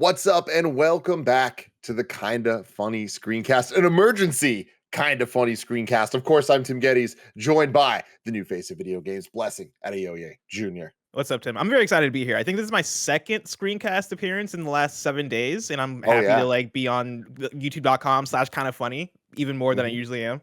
What's up, and welcome back to the Kinda Funny Screencast, an emergency Kinda Funny Screencast. Of course, I'm Tim Geddes, joined by the new face of video games, Blessing Adeoye Jr. What's up, Tim? I'm very excited to be here. I think this is my second screencast appearance in the last 7 days, and I'm happy to be on youtube.com/kindafunny even more than I usually am.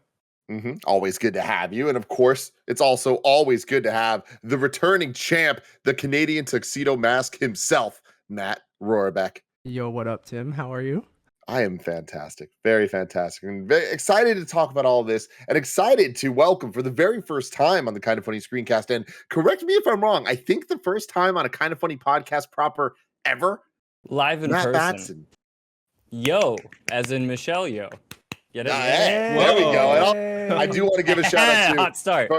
Always good to have you. And of course, it's also always good to have the returning champ, the Canadian tuxedo mask himself, Matt Rorabeck. Yo, what up, Tim? How are you? I am fantastic. Very fantastic. And very excited to talk about all this and excited to welcome for the very first time on the Kinda Funny Screencast. And correct me if I'm wrong, I think the first time on a Kinda Funny podcast proper ever. Live in Matt person. Batson. Yo, as in Michelle Yo. There we go. And I do want to give a shout out to hot start.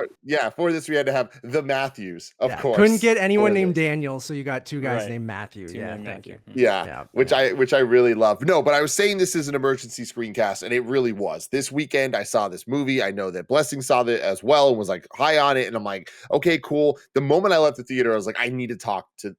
For this we had to have the Matthews, of course. Couldn't get anyone named Daniel, so you got two guys named Matthew. Thank you. Which I really love. No, but I was saying this is an emergency screencast, and it really was. This weekend I saw this movie. I know that Blessing saw it as well and was like high on it, and I'm like, okay, cool. The moment I left the theater, I was like, I need to talk to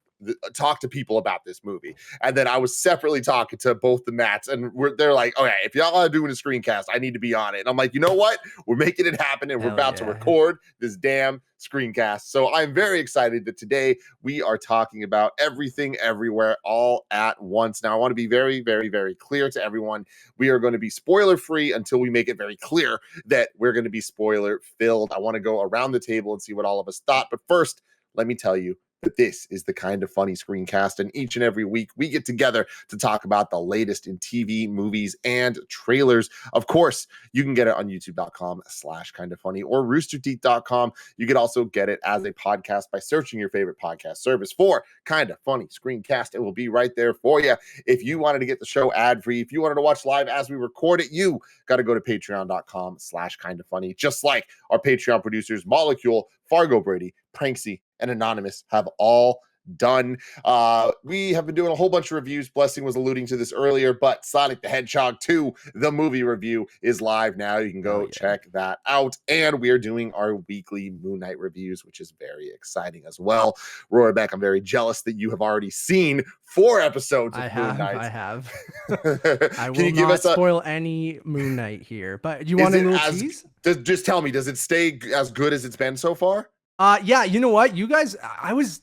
people about this movie. And then I was separately talking to both the Matts, and they're like, okay, if y'all are doing a screencast, I need to be on it. And I'm like, you know what? We're making it happen, and we're about to record this damn screencast. So I'm very excited that today we are talking about everything, everywhere, all at once. Now, I want to be very, very, very clear to everyone. We are going to be spoiler free until we make it very clear that we're going to be spoiler filled. I want to go around the table and see what all of us thought. But first, let me tell you, but this is the Kinda Funny Screencast, and each and every week we get together to talk about the latest in TV, movies, and trailers. Of course, you can get it on youtube.com/kindafunny or roosterteeth.com. You can also get it as a podcast by searching your favorite podcast service for Kinda Funny Screencast. It will be right there for you. If you wanted to get the show ad-free, if you wanted to watch live as we record it, you got to go to patreon.com/kindafunny. Just like our Patreon producers, Molecule, Fargo Brady, Pranksy, and Anonymous have all done. We have been doing a whole bunch of reviews. Blessing was alluding to this earlier, but Sonic the Hedgehog 2, the movie review, is live now. You can go check that out. And we are doing our weekly Moon Knight reviews, which is very exciting as well. Rorabeck, I'm very jealous that you have already seen 4 episodes of Moon Knight. I have. I will not spoil any Moon Knight here, but you want a little tease? Just tell me, does it stay as good as it's been so far? Yeah, you know what, you guys, I was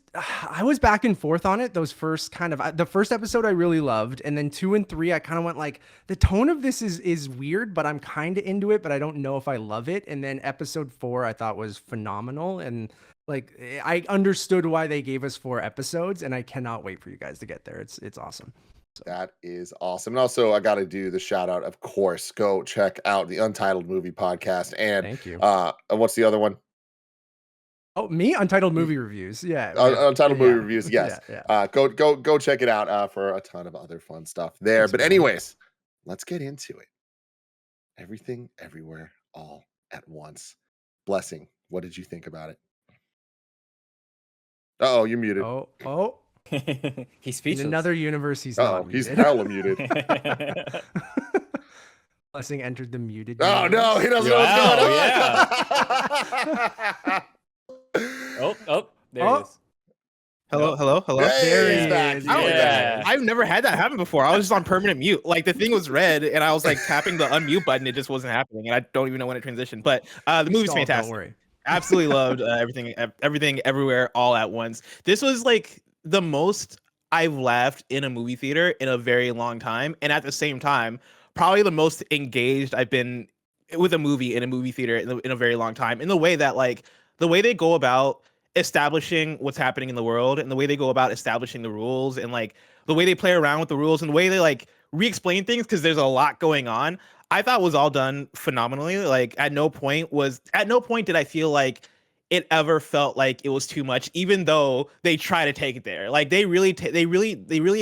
back and forth on it. Those first the first episode I really loved, and then 2 and 3 I kind of went like, the tone of this is weird, but I'm kind of into it, but I don't know if I love it. And then episode 4 I thought was phenomenal, and like I understood why they gave us 4 episodes, and I cannot wait for you guys to get there. It's awesome. So. That is awesome. And also, I got to do the shout out, of course. Go check out the Untitled Movie Podcast. And thank you. What's the other one? Oh, me? Untitled Movie Reviews. Yeah. Untitled Movie Reviews. Yes. Yeah. Go check it out for a ton of other fun stuff there. But anyways, let's get into it. Everything, everywhere, all at once. Blessing, what did you think about it? Oh, you're muted. Oh. He's speechless. In another universe, he's not muted. He's hella muted. Blessing entered the muted universe. Oh, no, he doesn't know what's going on. There he is. Hello. There he is back. I've never had that happen before. I was just on permanent mute. Like the thing was red, and I was like tapping the unmute button. It just wasn't happening, and I don't even know when it transitioned. But the movie's fantastic. Don't worry. Absolutely loved everything, everywhere, all at once. This was like the most I've laughed in a movie theater in a very long time, and at the same time, probably the most engaged I've been with a movie in a movie theater in a very long time. In the way that the way they go about establishing what's happening in the world, and the way they go about establishing the rules, and like the way they play around with the rules, and the way they like re-explain things because there's a lot going on, I thought was all done phenomenally. Like at no point did I feel like it ever felt like it was too much, even though they try to take it there. Like they really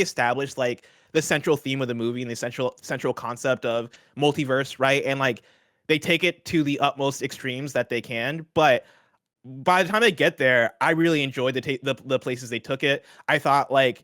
established like the central theme of the movie and the central concept of multiverse, right? And like they take it to the utmost extremes that they can, but by the time they get there, I really enjoyed the places they took it. I thought like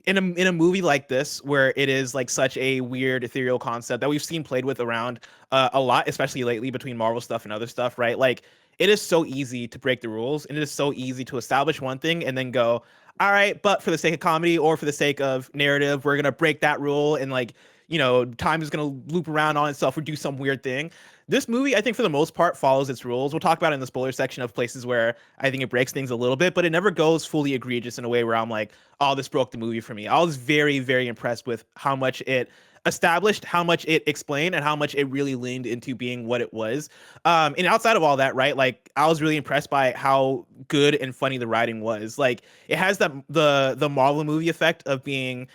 in a movie like this, where it is like such a weird ethereal concept that we've seen played with around a lot, especially lately between Marvel stuff and other stuff, right? Like it is so easy to break the rules, and it is so easy to establish one thing and then go, all right, but for the sake of comedy or for the sake of narrative, we're gonna break that rule and like, you know, time is gonna loop around on itself or do some weird thing. This movie, I think for the most part, follows its rules. We'll talk about it in the spoiler section of places where I think it breaks things a little bit, but it never goes fully egregious in a way where I'm like, oh, this broke the movie for me. I was very, very impressed with how much it established, how much it explained, and how much it really leaned into being what it was. And outside of all that, right, like I was really impressed by how good and funny the writing was. Like it has the Marvel movie effect of being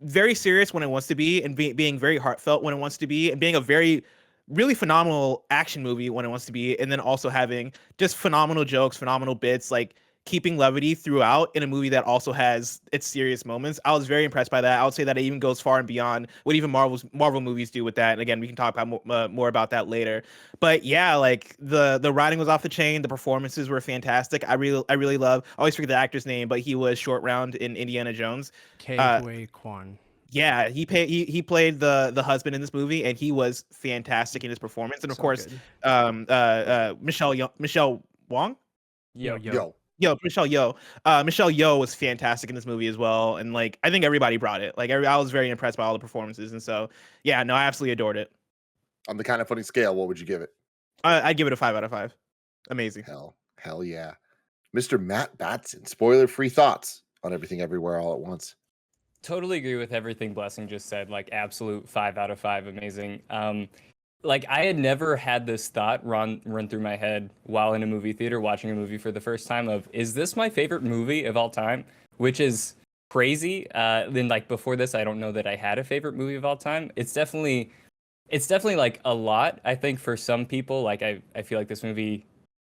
very serious when it wants to be, and being very heartfelt when it wants to be, and being a very really phenomenal action movie when it wants to be, and then also having just phenomenal jokes, phenomenal bits, like keeping levity throughout in a movie that also has its serious moments. I was very impressed by that. I would say that it even goes far and beyond what even Marvel movies do with that. And again, we can talk about more about that later. But yeah, like the writing was off the chain. The performances were fantastic. I really love. I always forget the actor's name, but he was Short Round in Indiana Jones. Ke Kwan. Yeah, he played the husband in this movie, and he was fantastic in his performance. And of course, Michelle Wong. Michelle Yeoh was fantastic in this movie as well, and like I think everybody brought it. Like I was very impressed by all the performances, and so yeah, no, I absolutely adored it. On the Kind of Funny scale, what would you give it? I'd give it a 5 out of 5. Amazing. Hell yeah, Mr. Matt Batson. Spoiler-free thoughts on Everything Everywhere All at Once. Totally agree with everything Blessing just said. Like absolute 5 out of 5, amazing. Like I had never had this thought run through my head while in a movie theater watching a movie for the first time of, is this my favorite movie of all time? Which is crazy. Then like before this, I don't know that I had a favorite movie of all time. It's definitely like a lot. I think for some people, like I feel like this movie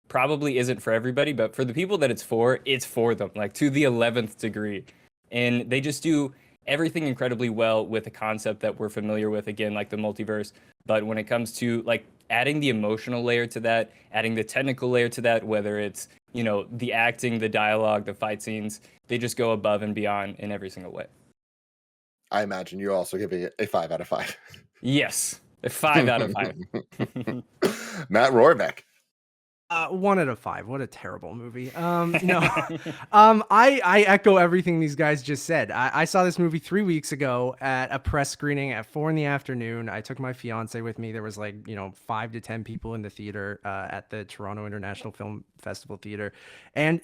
probably isn't for everybody, but for the people that it's for them, like to the 11th degree. And they just do everything incredibly well with a concept that we're familiar with, again, like the multiverse. But when it comes to like adding the emotional layer to that, adding the technical layer to that, whether it's, you know, the acting, the dialogue, the fight scenes, they just go above and beyond in every single way. I imagine you're also giving it a 5 out of 5. Yes, a 5 out of 5. Matt Rorabeck. 1 out of 5. What a terrible movie. No, I echo everything these guys just said. I saw this movie 3 weeks ago at a press screening at 4 p.m. I took my fiance with me. There was like, 5 to 10 people in the theater at the Toronto International Film Festival Theater. And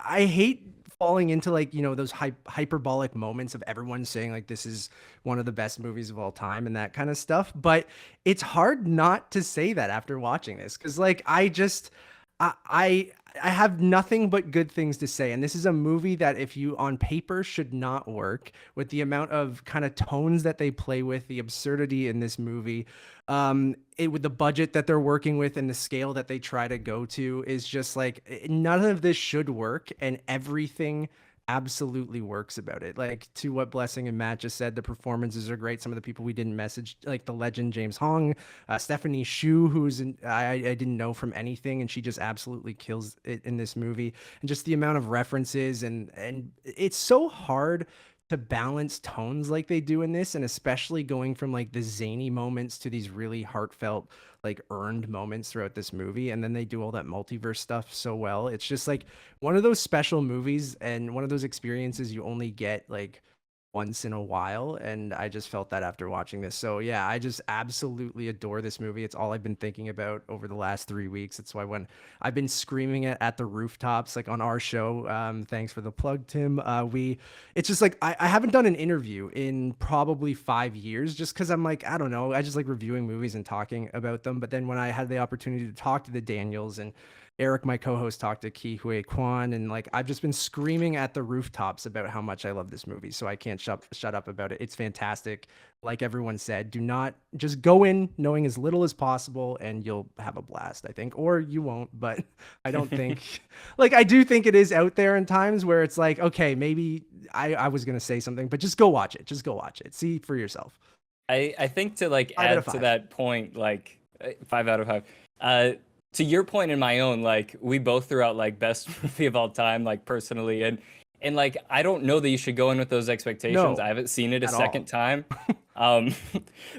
I hate falling into like, those hyperbolic moments of everyone saying like, this is one of the best movies of all time and that kind of stuff. But it's hard not to say that after watching this. Cause like, I have nothing but good things to say. And this is a movie that if you on paper should not work with the amount of kind of tones that they play with, the absurdity in this movie, with the budget that they're working with and the scale that they try to go to is just like, none of this should work. And everything absolutely works about it. Like to what Blessing and Matt just said, the performances are great. Some of the people we didn't message, like the legend James Hong, Stephanie Hsu, I didn't know from anything, and she just absolutely kills it in this movie. And just the amount of references and it's so hard to balance tones like they do in this, and especially going from like the zany moments to these really heartfelt, like earned moments throughout this movie. And then they do all that multiverse stuff so well. It's just like one of those special movies and one of those experiences you only get like once in a while. And I just felt that after watching this. So yeah, I just absolutely adore this movie. It's all I've been thinking about over the last 3 weeks. It's why when I've been screaming it at the rooftops, like on our show, thanks for the plug, Tim. It's just like, I haven't done an interview in probably 5 years just cause I'm like, I don't know. I just like reviewing movies and talking about them. But then when I had the opportunity to talk to the Daniels and Eric, my co-host, talked to Ke Kwan, and like I've just been screaming at the rooftops about how much I love this movie. So I can't shut up about it. It's fantastic. Like everyone said, do not just go in knowing as little as possible and you'll have a blast, I think, or you won't. But I don't think like I do think it is out there in times where it's like, okay, maybe I was going to say something, but just go watch it. Just go watch it. See for yourself. I think to like add to that point, like 5 out of 5, to your point and my own, like we both threw out like best movie of all time, like personally, and like I don't know that you should go in with those expectations. No, I haven't seen it a second time.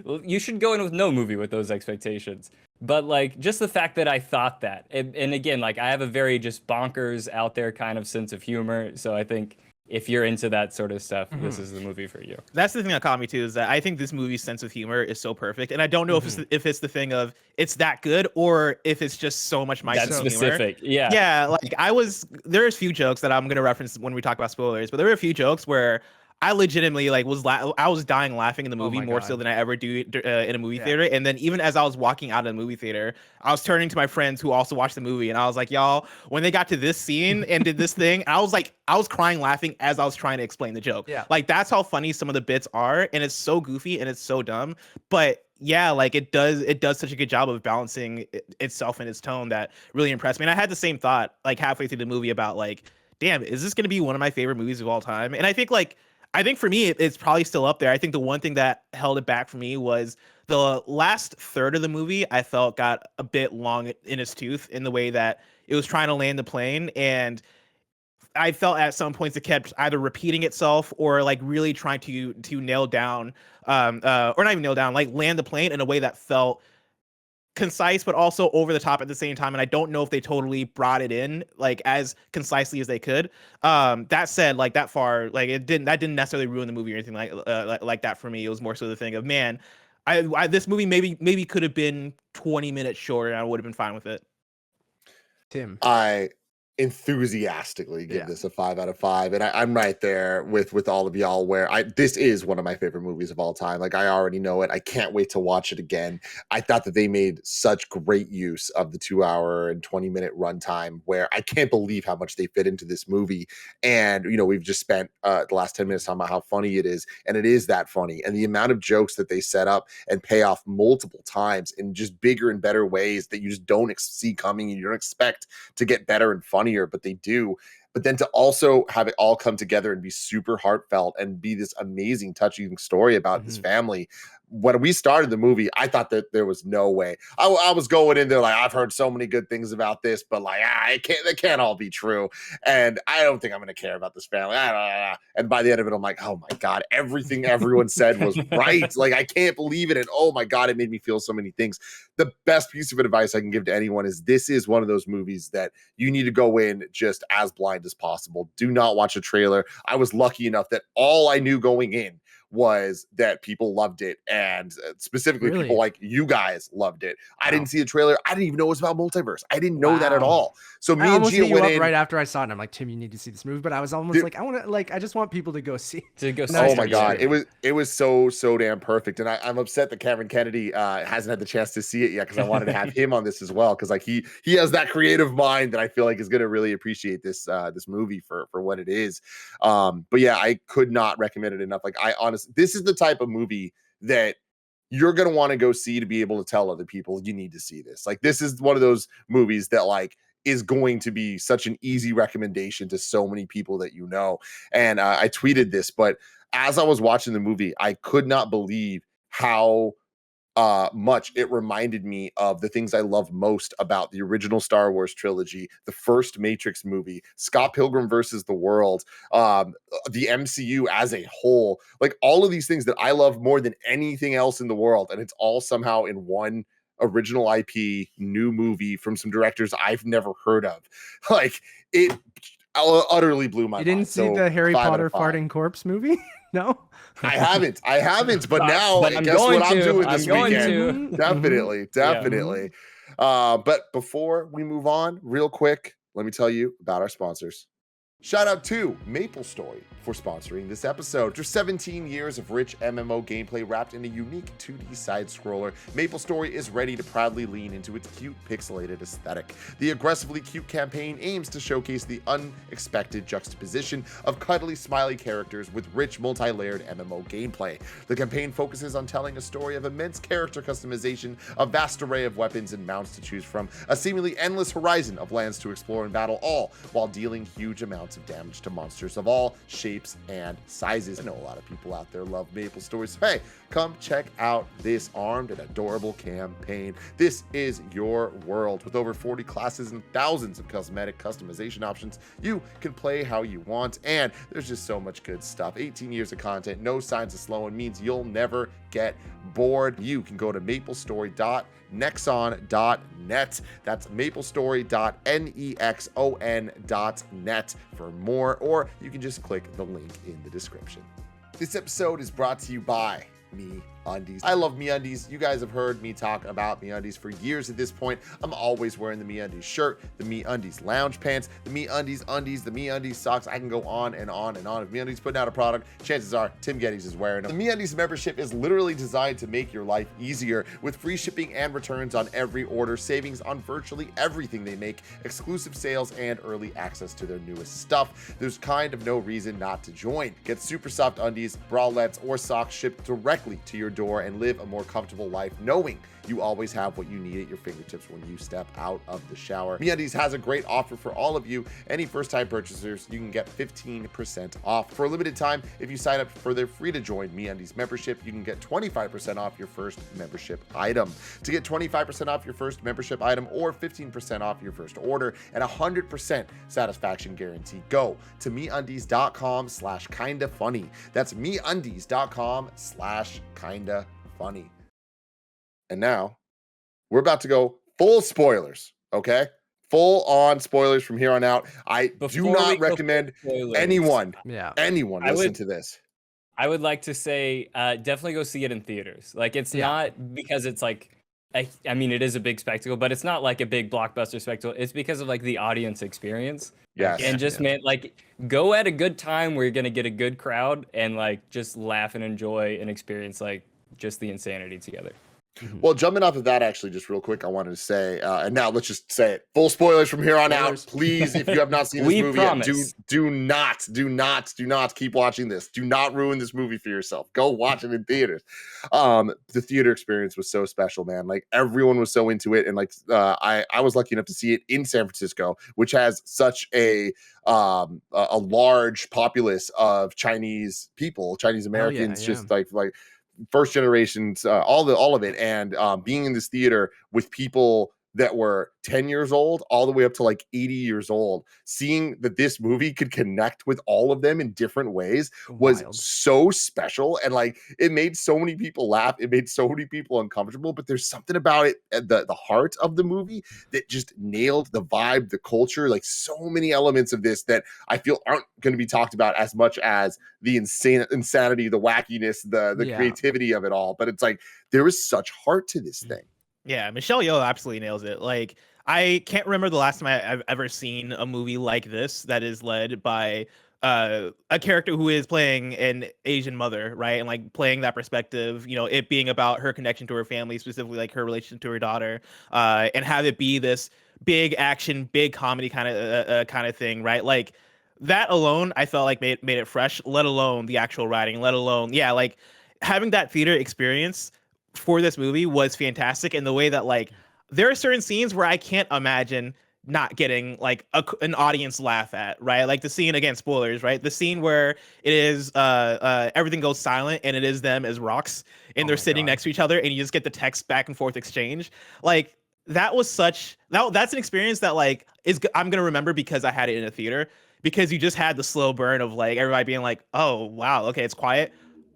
You should go in with no movie with those expectations. But like just the fact that I thought that, and again, like I have a very just bonkers out there kind of sense of humor, so I think if you're into that sort of stuff, this is the movie for you. That's the thing that caught me too, is that I think this movie's sense of humor is so perfect, and I don't know if it's the thing of it's that good or if it's just so much my That's sense of specific. humor. Yeah. Like there's a few jokes that I'm gonna reference when we talk about spoilers, but there were a few jokes where I legitimately like I was dying laughing in the movie more so than I ever do in a movie theater. And then even as I was walking out of the movie theater, I was turning to my friends who also watched the movie, and I was like, y'all, when they got to this scene and did this thing, I was crying laughing as I was trying to explain the joke. Yeah, like that's how funny some of the bits are, and it's so goofy and it's so dumb, but yeah, like it does such a good job of balancing itself and its tone that really impressed me. And I had the same thought like halfway through the movie about like, damn, is this going to be one of my favorite movies of all time? And I think for me, it's probably still up there. I think the one thing that held it back for me was the last third of the movie. I felt got a bit long in its tooth in the way that it was trying to land the plane, and I felt at some points it kept either repeating itself or like really trying to nail down, or not even nail down, like land the plane in a way that felt concise but also over the top at the same time. And I don't know if they totally brought it in like as concisely as they could. That said, like that didn't necessarily ruin the movie or anything like that for me. It was more so the thing of, man, I this movie maybe could have been 20 minutes shorter and I would have been fine with it. Tim, I enthusiastically give this a 5 out of 5, and I'm right there with all of y'all where this is one of my favorite movies of all time. Like I already know it. I can't wait to watch it again. I thought that they made such great use of the 2 hour and 20-minute runtime, where I can't believe how much they fit into this movie. And we've just spent the last 10 minutes talking about how funny it is, and it is that funny, and the amount of jokes that they set up and pay off multiple times in just bigger and better ways that you just don't see coming, and you don't expect to get better and funnier, but they do. But then to also have it all come together and be super heartfelt and be this amazing, touching story about this family. When we started the movie, I thought that there was no way. I was going in there like, I've heard so many good things about this, but like, they can't all be true. And I don't think I'm going to care about this family. And by the end of it, I'm like, oh my God, everything everyone said was right. Like, I can't believe it. And oh my God, it made me feel so many things. The best piece of advice I can give to anyone is this is one of those movies that you need to go in just as blind as possible. Do not watch a trailer. I was lucky enough that all I knew going in was that people loved it, and specifically people like you guys loved it. I didn't see a trailer. I didn't even know it was about multiverse. I didn't know that at all. So me and Gia went in right after I saw it, and I'm like, Tim, you need to see this movie. But I was almost like, I just want people to go see. Oh my God, it was so damn perfect, and I'm upset that Cameron Kennedy hasn't had the chance to see it yet, because I wanted to have him on this as well, because like he has that creative mind that I feel like is going to really appreciate this movie for what it is. But yeah, I could not recommend it enough. Like I honestly, this is the type of movie that you're going to want to go see to be able to tell other people you need to see this. Like this is one of those movies that like is going to be such an easy recommendation to so many people that you know. And I tweeted this, but as I was watching the movie, I could not believe how much it reminded me of the things I love most about the original Star Wars trilogy, the first Matrix movie, Scott Pilgrim versus the World, the MCU as a whole, like all of these things that I love more than anything else in the world. And it's all somehow in one original IP, new movie from some directors I've never heard of. Like it utterly blew my mind. You didn't see the Harry Potter farting corpse movie? No, I haven't. But now, guess what I'm doing this weekend? Definitely. But before we move on, real quick, let me tell you about our sponsors. Shout out to MapleStory for sponsoring this episode. After 17 years of rich MMO gameplay wrapped in a unique 2D side-scroller, MapleStory is ready to proudly lean into its cute pixelated aesthetic. The aggressively cute campaign aims to showcase the unexpected juxtaposition of cuddly, smiley characters with rich, multi-layered MMO gameplay. The campaign focuses on telling a story of immense character customization, a vast array of weapons and mounts to choose from, a seemingly endless horizon of lands to explore and battle, all while dealing huge amounts of damage to monsters of all shapes and sizes. I know a lot of people out there love MapleStory, so hey, Come check out this armed and adorable campaign. This is your world. With over 40 classes and thousands of cosmetic customization options, you can play how you want, and there's just so much good stuff. 18 years of content, no signs of slowing, means you'll never get bored. You can go to maplestory.nexon.net. That's maplestory.nexon.net for more, or you can just click the link in the description. This episode is brought to you by MeUndies. I love MeUndies. You guys have heard me talk about MeUndies for years at this point. I'm always wearing the MeUndies shirt, the MeUndies lounge pants, the MeUndies undies, the MeUndies socks. I can go on and on and on. If MeUndies putting out a product, chances are Tim Geddes is wearing them. The MeUndies membership is literally designed to make your life easier with free shipping and returns on every order, savings on virtually everything they make, exclusive sales, and early access to their newest stuff. There's kind of no reason not to join. Get super soft undies, bralettes, or socks shipped directly to your door and live a more comfortable life knowing you always have what you need at your fingertips when you step out of the shower. MeUndies has a great offer for all of you. Any first-time purchasers, you can get 15% off. For a limited time, if you sign up for their free-to-join MeUndies membership, you can get 25% off your first membership item. To get 25% off your first membership item or 15% off your first order and 100% satisfaction guarantee, go to MeUndies.com/KindaFunny. That's MeUndies.com/KindaFunny. And now we're about to go full spoilers, okay? Full on spoilers from here on out. I do not recommend anyone listen to this. I would like to say definitely go see it in theaters. Like, it's not because it's like, I mean, it is a big spectacle, but it's not like a big blockbuster spectacle. It's because of like the audience experience. Yes. And just, man, like, go at a good time where you're going to get a good crowd and like just laugh and enjoy and experience like just the insanity together. Well, jumping off of that, actually, just real quick, I wanted to say, and now let's just say it, full spoilers from here on out. Please, if you have not seen this movie yet, do not keep watching this. Do not ruin this movie for yourself. Go watch it in theaters. The theater experience was so special, man. Like, everyone was so into it, and like, I was lucky enough to see it in San Francisco, which has such a large populace of Chinese people, Chinese Americans, just like first generations, all of it, and being in this theater with people that were 10 years old all the way up to like 80 years old, seeing that this movie could connect with all of them in different ways was so special. And like, it made so many people laugh, it made so many people uncomfortable, but there's something about it at the heart of the movie that just nailed the vibe, the culture, like so many elements of this that I feel aren't going to be talked about as much as the insanity, the wackiness, the creativity of it all. But it's like, there is such heart to this thing. Yeah, Michelle Yeoh absolutely nails it. Like, I can't remember the last time I've ever seen a movie like this that is led by a character who is playing an Asian mother, right? And like playing that perspective, you know, it being about her connection to her family, specifically like her relation to her daughter, and have it be this big action, big comedy kind of thing, right? Like, that alone, I felt like made it fresh, let alone the actual writing, let alone, like having that theater experience for this movie was fantastic. In the way that like there are certain scenes where I can't imagine not getting like an audience laugh at, right? Like the scene, again, spoilers, right? The scene where it is everything goes silent and it is them as rocks and they're sitting next to each other and you just get the text back and forth exchange. Like, that was that's an experience that like I'm gonna remember because I had it in a theater, because you just had the slow burn of like everybody being like, oh wow, okay, it's quiet.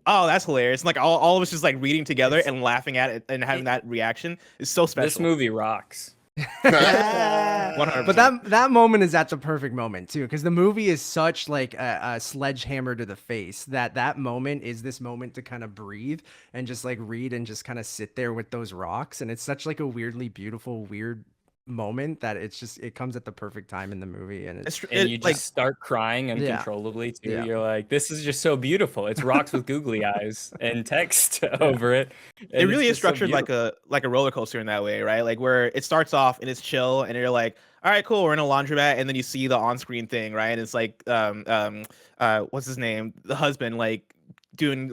Oh, that's hilarious. Like all of us just like reading together and laughing at it and having that reaction is so special. This movie rocks. 100%. But that moment is at the perfect moment too, because the movie is such like a sledgehammer to the face that moment is this moment to kind of breathe and just like read and just kind of sit there with those rocks. And it's such like a weirdly beautiful, weird moment that it comes at the perfect time in the movie, and you just start crying uncontrollably too. Yeah. You're like, this is just so beautiful. It's rocks with googly eyes and text over it. And it really is structured so like a roller coaster in that way, right? Like where it starts off and it's chill and you're like, all right, cool, we're in a laundromat, and then you see the on-screen thing, right? And it's like what's his name, the husband, like doing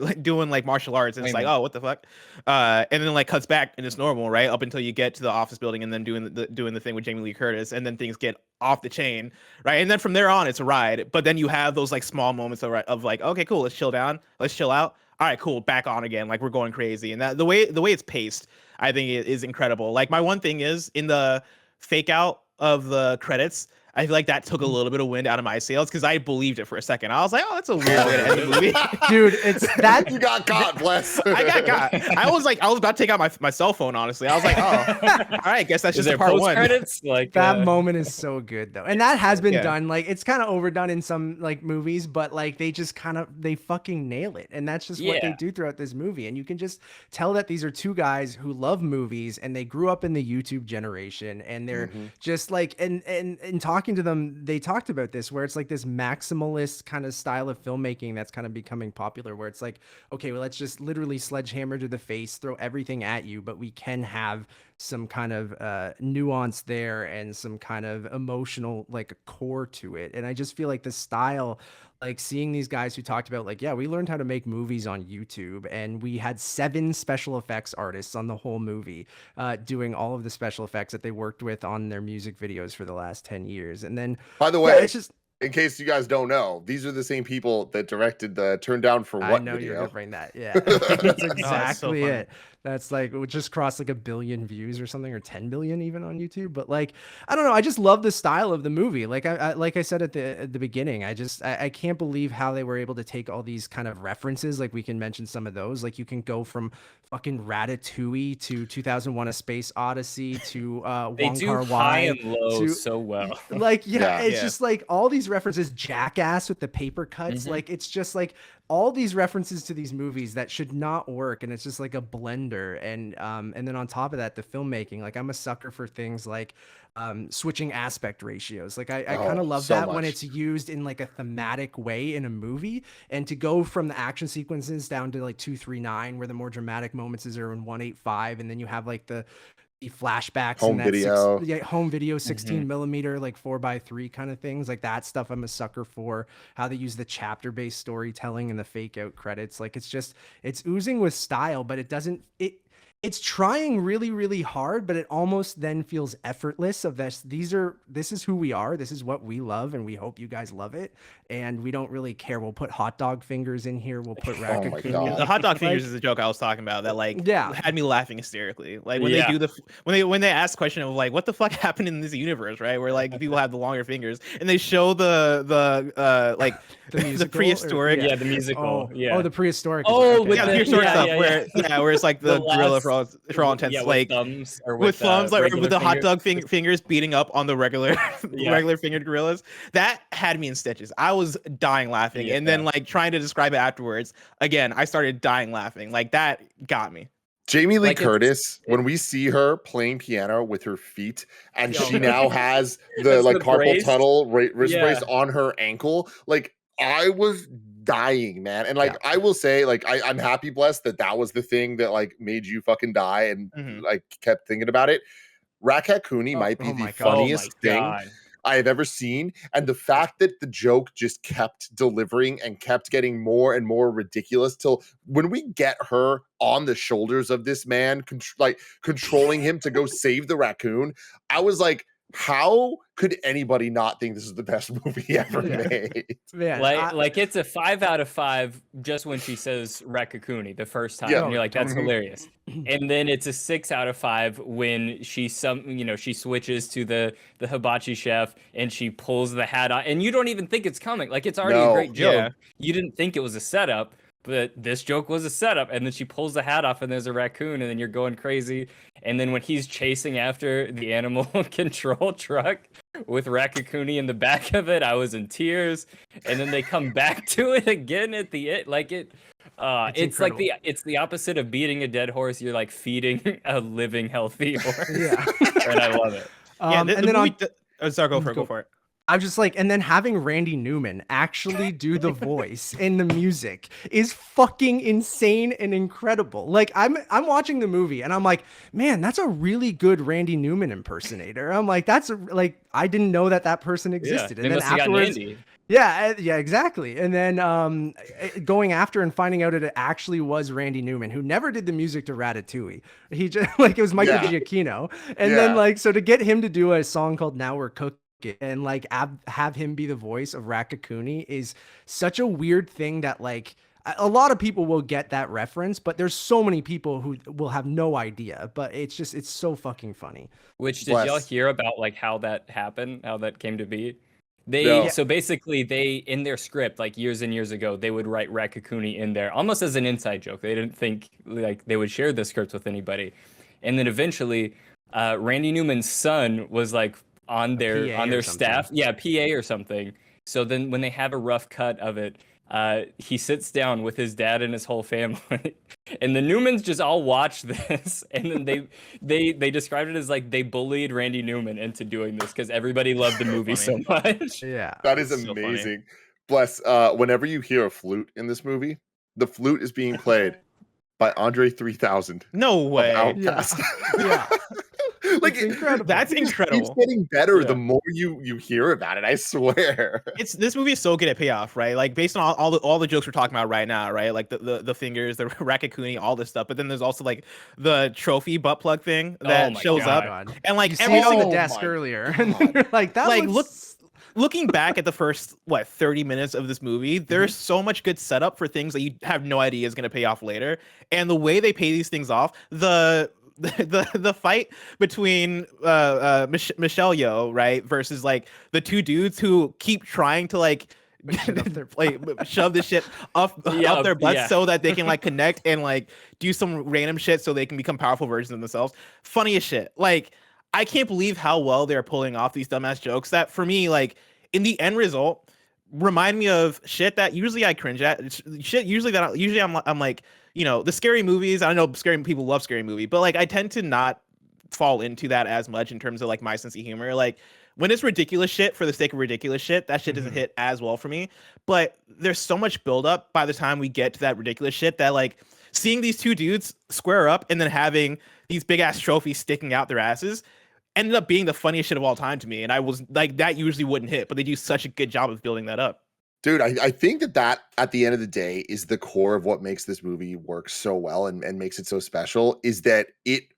like martial arts, and it's like, oh, what the fuck, and then like cuts back and it's normal, right, up until you get to the office building and then doing the thing with Jamie Lee Curtis, and then things get off the chain, right? And then from there on it's a ride, but then you have those like small moments of like, okay, cool, let's chill down, let's chill out, all right, cool, back on again. Like we're going crazy. And that the way it's paced, I think it is incredible. Like my one thing is in the fake out of the credits, I feel like that took a little bit of wind out of my sails because I believed it for a second. I was like, oh, that's a weird way to end the movie. Dude, it's that You got caught, bless. I got got. I was about to take out my cell phone, honestly. I was like, oh, all right, guess that's Is just there part post one. credits? Like that moment is so good though. And that has been Yeah. done. Like it's kind of overdone in some like movies, but like they just they fucking nail it. And that's just what they Yeah. do throughout this movie. And you can just tell that these are two guys who love movies and they grew up in the YouTube generation and they're just like and talking to them, they talked about this where it's like this maximalist kind of style of filmmaking that's kind of becoming popular where it's like, okay, well, let's just literally sledgehammer to the face, throw everything at you, but we can have some kind of nuance there and some kind of emotional like core to it. And I just feel like the style, like seeing these guys who talked about like, yeah, we learned how to make movies on YouTube and we had 7 special effects artists on the whole movie doing all of the special effects that they worked with on their music videos for the last 10 years. And then By the way, it's just, in case you guys don't know, these are the same people that directed the Turn Down for What I know video. you're gonna bring that. Yeah, that's so exactly funny. it. That's like it would just cross like 1 billion views or something, or 10 billion even on YouTube. But like, I don't know. I just love the style of the movie. Like like I said at the beginning, I can't believe how they were able to take all these kind of references. Like we can mention some of those. Like you can go from fucking Ratatouille to 2001: A Space Odyssey to They Wong do Kar high Wai and low to- so well. Like Yeah. it's Yeah. just like all these references, Jackass with the paper cuts. Like it's just like all these references to these movies that should not work, and it's just like a blender. And then on top of that, the filmmaking. Like I'm a sucker for things like switching aspect ratios. Like I kind of love so that when much. it's used in like a thematic way in a movie, and to go from the action sequences down to like 239, where the more dramatic moments are in 185, and then you have like the flashbacks Home and that video. home video 16 millimeter like 4:3 kind of things, like that stuff I'm a sucker for. How they use the chapter based storytelling and the fake out credits, like it's oozing with style, but it's trying really, really hard, but it almost then feels effortless of this. This is who we are. This is what we love. And we hope you guys love it. And we don't really care. We'll put hot dog fingers in here. We'll put Oh my raccoon. God. The hot dog fingers is a joke I was talking about that like had me laughing hysterically. Like when Yeah. they do when they ask the question of like what the fuck happened in this universe, right? Where like people have the longer fingers and they show the like the musical, prehistoric. Yeah, the musical. Oh, the prehistoric. Oh, okay. with Yeah, the- prehistoric yeah, stuff yeah, where it's like the, The gorilla last- for all intents, yeah, like with thumbs or with thumbs, like regular with the hot fingers. dog fingers beating up on the regular Yeah. regular fingered gorillas. That had me in stitches. I was dying laughing, and then like trying to describe it afterwards. Again, I started dying laughing. Like that got me. Jamie Lee Like, it's- Curtis, when we see her playing piano with her feet, and Oh, she no. now has the That's like the carpal brace. tunnel wrist Yeah. brace on her ankle, like I was dying, man. And like I will say, like I'm happy, blessed that was the thing that like made you fucking die, and like kept thinking about it. Rakakuni might be oh the my God. funniest thing God. I have ever seen. And the fact that the joke just kept delivering and kept getting more and more ridiculous till when we get her on the shoulders of this man, controlling him to go save the raccoon, I was like, how could anybody not think this is the best movie ever made? Man, Like it's a 5 out of 5 just when she says Rakakuni the first time. Yeah. And you're like, that's hilarious. And then it's a 6 out of 5 when she switches to the hibachi chef and she pulls the hat on, and you don't even think it's coming. Like it's already a great joke. Yeah. You didn't think it was a setup, but this joke was a setup. And then she pulls the hat off and there's a raccoon, and then you're going crazy. And then when he's chasing after the animal control truck with Rakakuni in the back of it, I was in tears. And then they come back to it again at the end. Like it's like it's the opposite of beating a dead horse. You're like feeding a living, healthy horse. Yeah. And I love it. and then Sorry, go for it. I'm just like, and then having Randy Newman actually do the voice in the music is fucking insane and incredible. Like I'm watching the movie and I'm like, man, that's a really good Randy Newman impersonator. I'm like, I didn't know that person existed. They And then must have gotten afterwards, Andy. yeah, exactly. And then going after and finding out that it actually was Randy Newman, who never did the music to Ratatouille. He just like it was Michael Giacchino. And then like so to get him to do a song called Now We're Cooking and like have him be the voice of Rakakuni is such a weird thing that like a lot of people will get that reference, but there's so many people who will have no idea. But it's so fucking funny. Which did y'all hear about like how that happened, how that came to be? So basically they in their script like years and years ago they would write Raccacoonie in there almost as an inside joke. They didn't think like they would share the script with anybody, and then eventually Randy Newman's son was like on their staff, PA or something. So then when they have a rough cut of it, he sits down with his dad and his whole family, and the Newmans just all watch this, and then they described it as like they bullied Randy Newman into doing this because everybody loved the movie so much. Yeah, that is amazing. So Bless, whenever you hear a flute in this movie, the flute is being played by Andre 3000. No way. Yeah. Like it's incredible. That's incredible. It's getting better the more you hear about it. I swear. This movie is so good at payoff, right? Like based on all the jokes we're talking about right now, right? Like the fingers, the Raccacoonie, all this stuff. But then there's also like the trophy butt plug thing that shows up, and like you see it on the desk earlier, and you're like that. Like looking back at the first 30 minutes of this movie, there's so much good setup for things that you have no idea is going to pay off later, and the way they pay these things off, the fight between Michelle Yeoh, right, versus like the two dudes who keep trying to like shove this shit up their butts so that they can like connect and like do some random shit so they can become powerful versions of themselves. Funny as shit. Like I can't believe how well they're pulling off these dumbass jokes that for me, like in the end result, remind me of shit that usually I cringe at. Shit usually I'm like, you know, the scary movies. I know scary people love scary movie, but like I tend to not fall into that as much in terms of like my sense of humor. Like when it's ridiculous shit for the sake of ridiculous shit, that shit doesn't hit as well for me. But there's so much buildup by the time we get to that ridiculous shit that like seeing these two dudes square up and then having these big ass trophies sticking out their asses ended up being the funniest shit of all time to me. And I was like, that usually wouldn't hit, but they do such a good job of building that up. Dude, I think that at the end of the day is the core of what makes this movie work so well and makes it so special, is that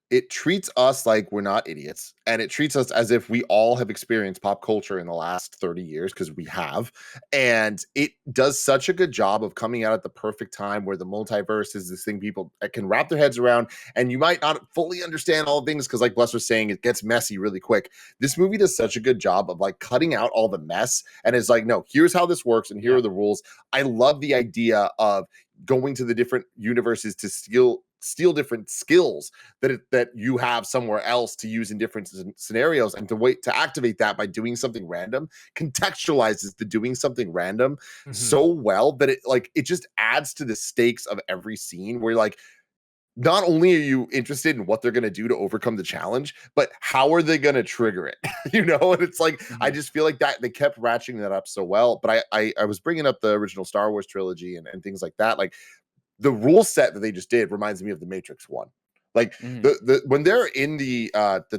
it treats us like we're not idiots, and it treats us as if we all have experienced pop culture in the last 30 years, because we have. And it does such a good job of coming out at the perfect time where the multiverse is this thing people can wrap their heads around, and you might not fully understand all things because like Bless was saying, it gets messy really quick. This movie does such a good job of like cutting out all the mess, and it's like, no, here's how this works and here are the rules. I love the idea of going to the different universes to steal different skills that you have somewhere else to use in different scenarios, and to activate that by doing something random contextualizes the doing something random so well that it just adds to the stakes of every scene, where you're like, not only are you interested in what they're going to do to overcome the challenge, but how are they going to trigger it? You know, and it's like, I just feel like that they kept ratcheting that up so well. But I was bringing up the original Star Wars trilogy and things like that. Like the rule set that they just did reminds me of the Matrix 1. Like the when they're in the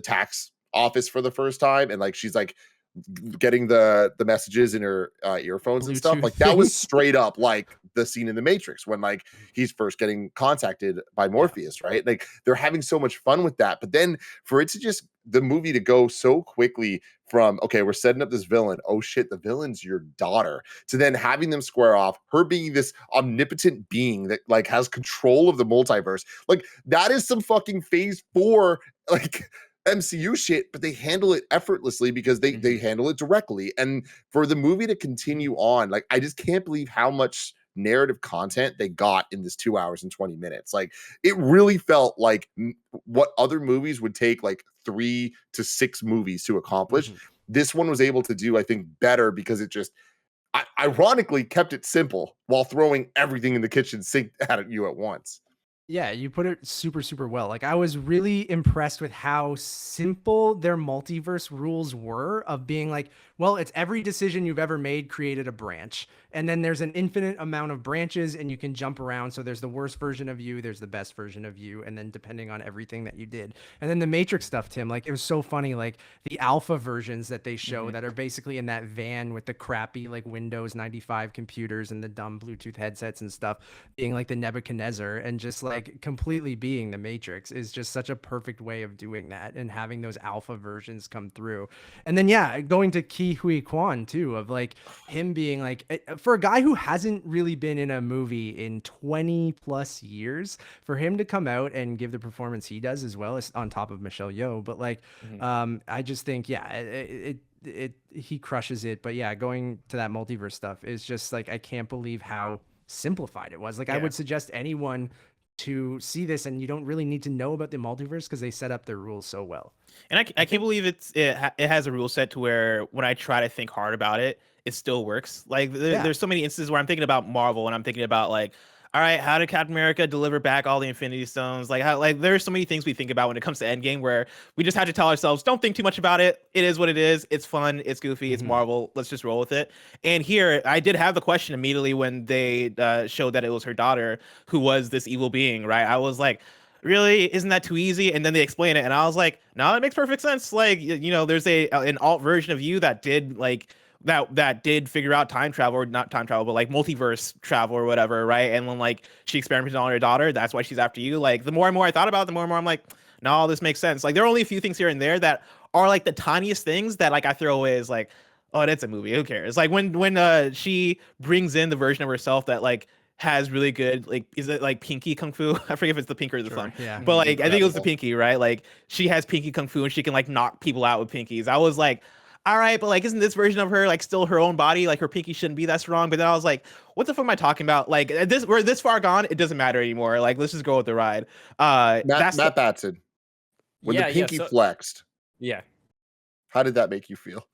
tax office for the first time, and like she's like getting the messages in her earphones Bluetooth and stuff, like that was straight up like the scene in the Matrix when like he's first getting contacted by Morpheus, right? Like they're having so much fun with that, but then for it to just the movie to go so quickly from, okay, we're setting up this villain, oh shit, the villain's your daughter, to then having them square off, her being this omnipotent being that like has control of the multiverse, like that is some fucking phase 4 like MCU shit, but they handle it effortlessly because they handle it directly. And for the movie to continue on, like I just can't believe how much narrative content they got in this 2 hours and 20 minutes. Like it really felt like what other movies would take like 3 to 6 movies to accomplish. This one was able to do, I think, better because it just ironically kept it simple while throwing everything in the kitchen sink at you at once. Yeah, you put it super, super well. Like I was really impressed with how simple their multiverse rules were, of being like, well, it's every decision you've ever made created a branch. And then there's an infinite amount of branches and you can jump around. So there's the worst version of you, there's the best version of you. And then depending on everything that you did. And then the Matrix stuff, Tim, like it was so funny, like the alpha versions that they show that are basically in that van with the crappy like Windows 95 computers and the dumb Bluetooth headsets and stuff, being like the Nebuchadnezzar, and just like, like completely being the Matrix is just such a perfect way of doing that and having those alpha versions come through. And then yeah, going to Ke Huy Quan too, of like him being like, for a guy who hasn't really been in a movie in 20 plus years, for him to come out and give the performance he does, as well as on top of Michelle Yeoh, but like I just think he crushes it. But yeah, going to that multiverse stuff is just like, I can't believe how simplified it was. Like I would suggest anyone to see this, and you don't really need to know about the multiverse because they set up their rules so well. And I can't believe it has a rule set to where when I try to think hard about it, it still works. Like there's so many instances where I'm thinking about Marvel and I'm thinking about like, all right, how did Captain America deliver back all the Infinity Stones? Like how, like there's so many things we think about when it comes to Endgame where we just had to tell ourselves, don't think too much about it. It is what it is. It's fun. It's goofy. It's Marvel. Let's just roll with it. And here I did have the question immediately when they showed that it was her daughter who was this evil being, right? I was like, really, isn't that too easy? And then they explain it and I was like, no, that makes perfect sense. Like, you know, there's an alt version of you that did like that did figure out time travel, or not time travel, but like multiverse travel or whatever, right? And when like she experimented on her daughter, that's why she's after you. Like the more and more I thought about it, the more and more I'm like, no, this makes sense. Like there are only a few things here and there that are like the tiniest things that like I throw away as like, oh, that's a movie, who cares? Like when she brings in the version of herself that like has really good, like, is it like pinky kung fu? I forget if it's the pink or the thumb. Yeah. But like I think it was the pinky, right? Like she has pinky kung fu and she can like knock people out with pinkies. I was like, all right, but like isn't this version of her like still her own body? Like her pinky shouldn't be that strong. But then I was like, what the fuck am I talking about? Like we're this far gone, it doesn't matter anymore. Like let's just go with the ride. Matt Batson, when the pinky flexed. Yeah. How did that make you feel?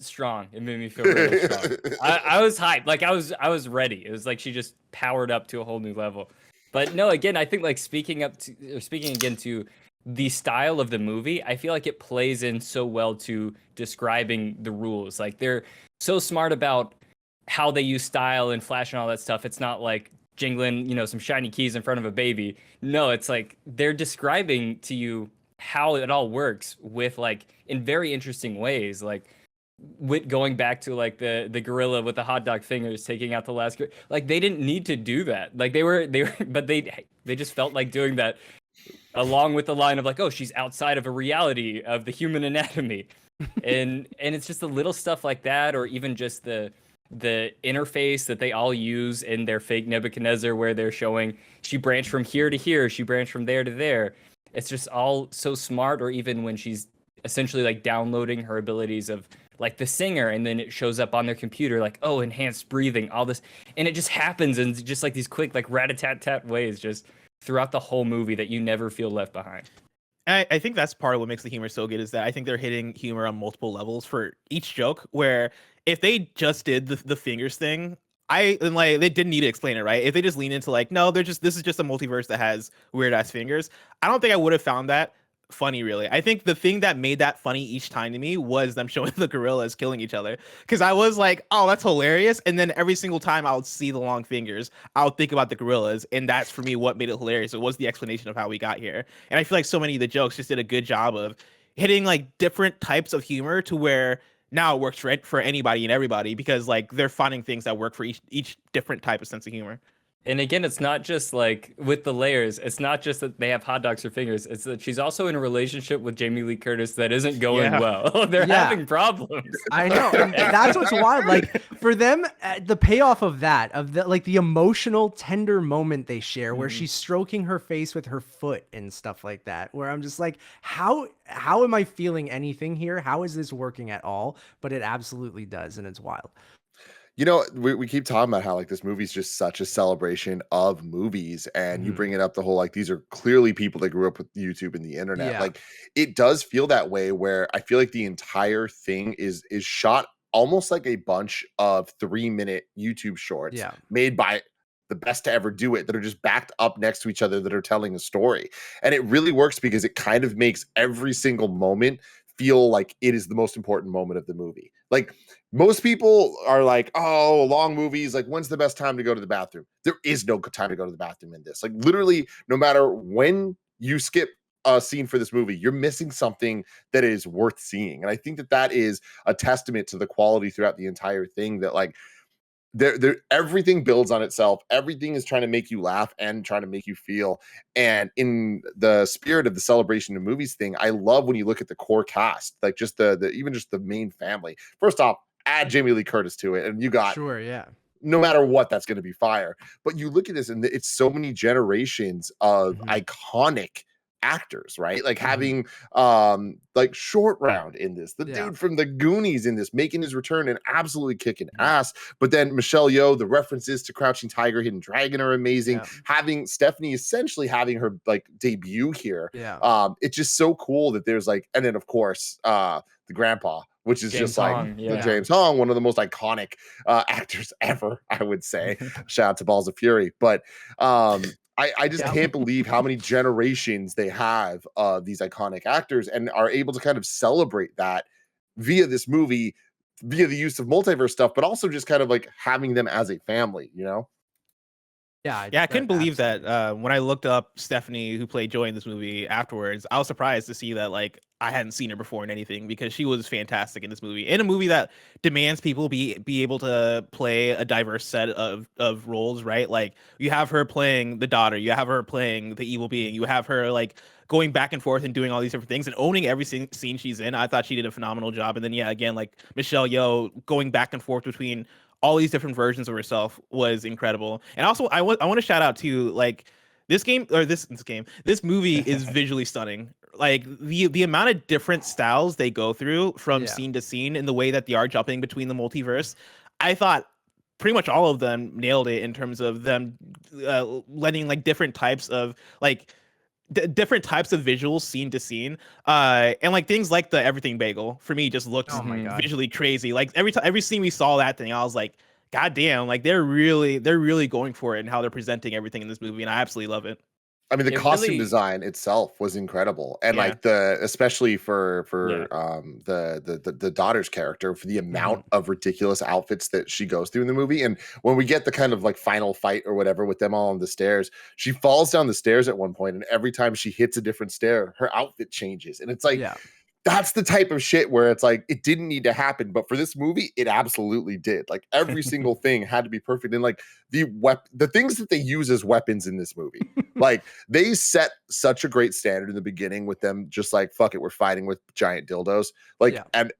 Strong. It made me feel really strong. I was hyped. Like I was ready. It was like she just powered up to a whole new level. But no, again, I think like speaking again to the style of the movie, I feel like it plays in so well to describing the rules. Like they're so smart about how they use style and flash and all that stuff. It's not like jingling, you know, some shiny keys in front of a baby. No, it's like they're describing to you how it all works with like in very interesting ways. Like with going back to like the gorilla with the hot dog fingers taking out the last like they didn't need to do that. Like they were but they just felt like doing that, along with the line of like, oh, she's outside of a reality of the human anatomy. And it's just the little stuff like that, or even just the interface that they all use in their fake Nebuchadnezzar, where they're showing she branched from here to here, she branched from there to there. It's just all so smart. Or even when she's essentially like downloading her abilities of like the singer, and then it shows up on their computer like, oh, enhanced breathing, all this, and it just happens in just like these quick like rat-a-tat-tat ways, just throughout the whole movie, that you never feel left behind. I think that's part of what makes the humor so good, is that I think they're hitting humor on multiple levels for each joke, where if they just did the fingers thing, and like they didn't need to explain it, right? If they just lean into like, no, this is just a multiverse that has weird ass fingers, I don't think I would have found that funny, really. I think the thing that made that funny each time to me was them showing the gorillas killing each other, because I was like, oh, that's hilarious. And then every single time I would see the long fingers, I would think about the gorillas, and that's for me what made it hilarious. It was the explanation of how we got here. And I feel like so many of the jokes just did a good job of hitting like different types of humor to where now it works for anybody and everybody, because like they're finding things that work for each different type of sense of humor. And again, it's not just like with the layers. It's not just that they have hot dogs for fingers. It's that she's also in a relationship with Jamie Lee Curtis that isn't going well. They're having problems. I know. And that's what's wild. Like for them, the payoff of that, of the like the emotional, tender moment they share, where she's stroking her face with her foot and stuff like that, where I'm just like, how am I feeling anything here? How is this working at all? But it absolutely does, and it's wild. You know, we keep talking about how like this movie's just such a celebration of movies, and you bring it up the whole like these are clearly people that grew up with YouTube and the internet. Like it does feel that way, where I feel like the entire thing is shot almost like a bunch of 3-minute YouTube shorts made by the best to ever do it, that are just backed up next to each other, that are telling a story. And it really works because it kind of makes every single moment feel like it is the most important moment of the movie. Like most people are like, oh, long movies, like when's the best time to go to the bathroom? There is no good time to go to the bathroom in this. Like literally, no matter when you skip a scene for this movie, you're missing something that is worth seeing. And I think that is a testament to the quality throughout the entire thing, that like There everything builds on itself. Everything is trying to make you laugh and trying to make you feel. And in the spirit of the celebration of movies thing, I love when you look at the core cast, like just the even just the main family. First off, add Jamie Lee Curtis to it, and you got Sure, yeah. no matter what, that's going to be fire. But you look at this, and it's so many generations of iconic actors, right? Like having like Short Round in this, the dude from the Goonies in this, making his return and absolutely kicking ass. But then Michelle Yeoh, the references to Crouching Tiger, Hidden Dragon are amazing. Having Stephanie essentially having her like debut here. It's just so cool that there's like, and then of course the grandpa, which is James just like Hong, James Hong, one of the most iconic actors ever, I would say. Shout out to Balls of Fury. But I just can't believe how many generations they have of these iconic actors and are able to kind of celebrate that via this movie, via the use of multiverse stuff, but also just kind of like having them as a family, you know? Yeah, I couldn't believe that when I looked up Stephanie, who played Joy in this movie afterwards, I was surprised to see that like I hadn't seen her before in anything because she was fantastic in this movie. In a movie that demands people be able to play a diverse set of roles, right? Like you have her playing the daughter, you have her playing the evil being, you have her like going back and forth and doing all these different things and owning every scene she's in. I thought she did a phenomenal job. And then yeah, again, like Michelle Yeoh going back and forth between all these different versions of herself was incredible. And also I want to shout out to like this movie is visually stunning. Like the amount of different styles they go through from scene to scene in the way that they are jumping between the multiverse. I thought pretty much all of them nailed it in terms of them letting like different types of like different types of visuals scene to scene and like things like the everything bagel for me just looks visually crazy. Like every scene we saw that thing, I was like, god damn, like they're really going for it and how they're presenting everything in this movie, and I absolutely love it. I mean, the costume design itself was incredible, and like especially for the daughter's character, for the amount of ridiculous outfits that she goes through in the movie. And when we get the kind of like final fight or whatever with them all on the stairs, she falls down the stairs at one point, and every time she hits a different stair, her outfit changes, and it's like. That's the type of shit where it's like it didn't need to happen, but for this movie, it absolutely did. Like every single thing had to be perfect, and like the things that they use as weapons in this movie, like they set such a great standard in the beginning with them. Just like fuck it, we're fighting with giant dildos, like, and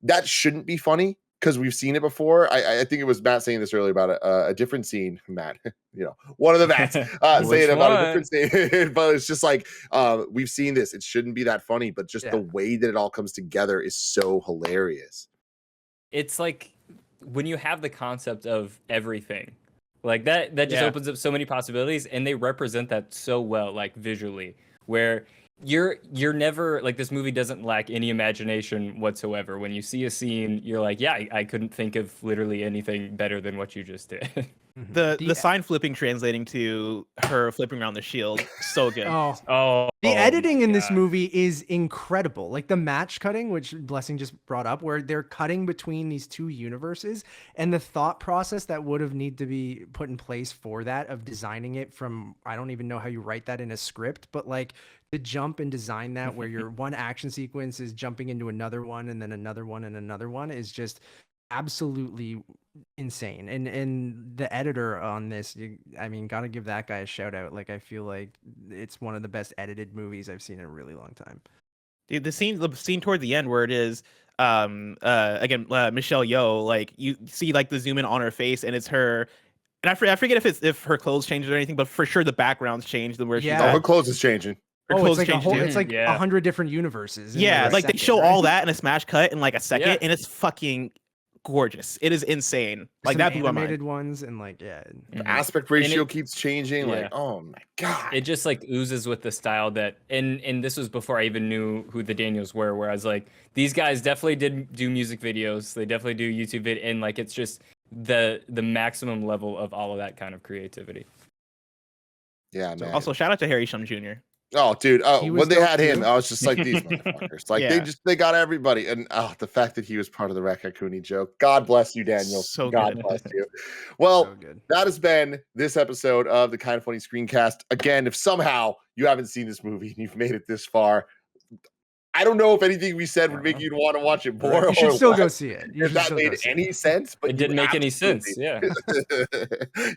that shouldn't be funny because we've seen it before. I think it was Matt saying this earlier about a different scene. Matt, you know, one of the Matts saying about a different scene, but it's just like we've seen this. It shouldn't be that funny, but just the way that it all comes together is so hilarious. It's like when you have the concept of everything, like that just opens up so many possibilities, and they represent that so well, like visually, where you're never like, this movie doesn't lack any imagination whatsoever. When you see a scene, you're like, yeah, I couldn't think of literally anything better than what you just did. The sign flipping translating to her flipping around the shield, so good. The editing in this movie is incredible. Like the match cutting, which Blessing just brought up, where they're cutting between these two universes, and the thought process that would have need to be put in place for that, of designing it from, I don't even know how you write that in a script, but like to jump and design that where your one action sequence is jumping into another one and then another one and another one is just absolutely insane. And the editor on this, I mean, gotta give that guy a shout out. Like I feel like it's one of the best edited movies I've seen in a really long time. Dude, the scene toward the end where it is again Michelle Yeoh, like you see like the zoom in on her face and it's her, and I forget if her clothes changed or anything, but for sure the background's changed and where she's her clothes is changing. It's like it's like 100 different universes. Yeah, like they show all that in a smash cut in like a second, and it's fucking gorgeous. It is insane. Like that blew my mind. Animated ones and like the aspect ratio keeps changing. Like, oh my god, it just like oozes with the style that. And this was before I even knew who the Daniels were. Where I was like, these guys definitely did do music videos. They definitely do YouTube vid, and like it's just the maximum level of all of that kind of creativity. Yeah, man. Also, shout out to Harry Shum Jr. Oh, dude. When they had him, I was just like, these motherfuckers. Like, they got everybody. And the fact that he was part of the Rakakuni joke. God bless you, Daniel. So God good. bless you. Well, that has been this episode of the Kind of Funny Screencast. Again, if somehow you haven't seen this movie and you've made it this far, I don't know if anything we said would make you want to watch it more. You should still go less. see it. If that made any sense, but It didn't make any sense. Yeah.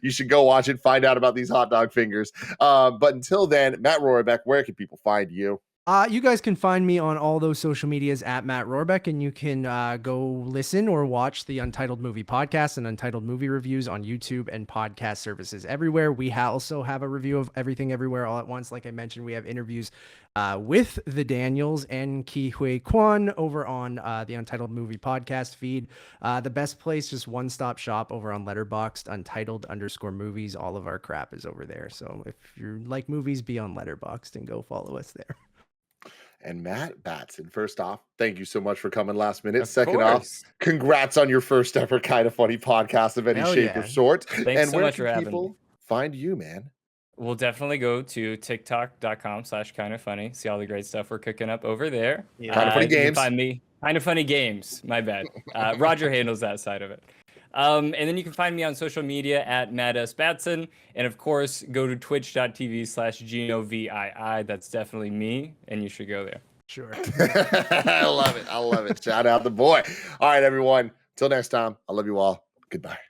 You should go watch it, find out about these hot dog fingers. But until then, Matt Rorabeck, where can people find you? You guys can find me on all those social medias at Matt Rorabeck, and you can go listen or watch the Untitled Movie Podcast and Untitled Movie Reviews on YouTube and podcast services everywhere. We also have a review of Everything Everywhere All at Once. Like I mentioned, we have interviews with the Daniels and Ki Hui Kwan over on the Untitled Movie Podcast feed. The best place, just one-stop shop over on Letterboxd, Untitled_movies. All of our crap is over there. So if you like movies, be on Letterboxd and go follow us there. And Matt Batson, first off, thank you so much for coming last minute. Of Second course. off, congrats on your first ever Kind of Funny podcast of any Hell shape yeah. or sort. Thanks and so where much for can having people me. find you, man? We'll definitely go to tiktok.com/kindafunny. See all the great stuff we're cooking up over there. Yeah. Kind of Funny You can Games. find me. Kind of Funny Games. My bad. Roger handles that side of it. And then you can find me on social media at Matt S. Batson. And of course, go to twitch.tv/GinoVII. That's definitely me, and you should go there. Sure. I love it. I love it. Shout out the boy. All right, everyone. Till next time, I love you all. Goodbye.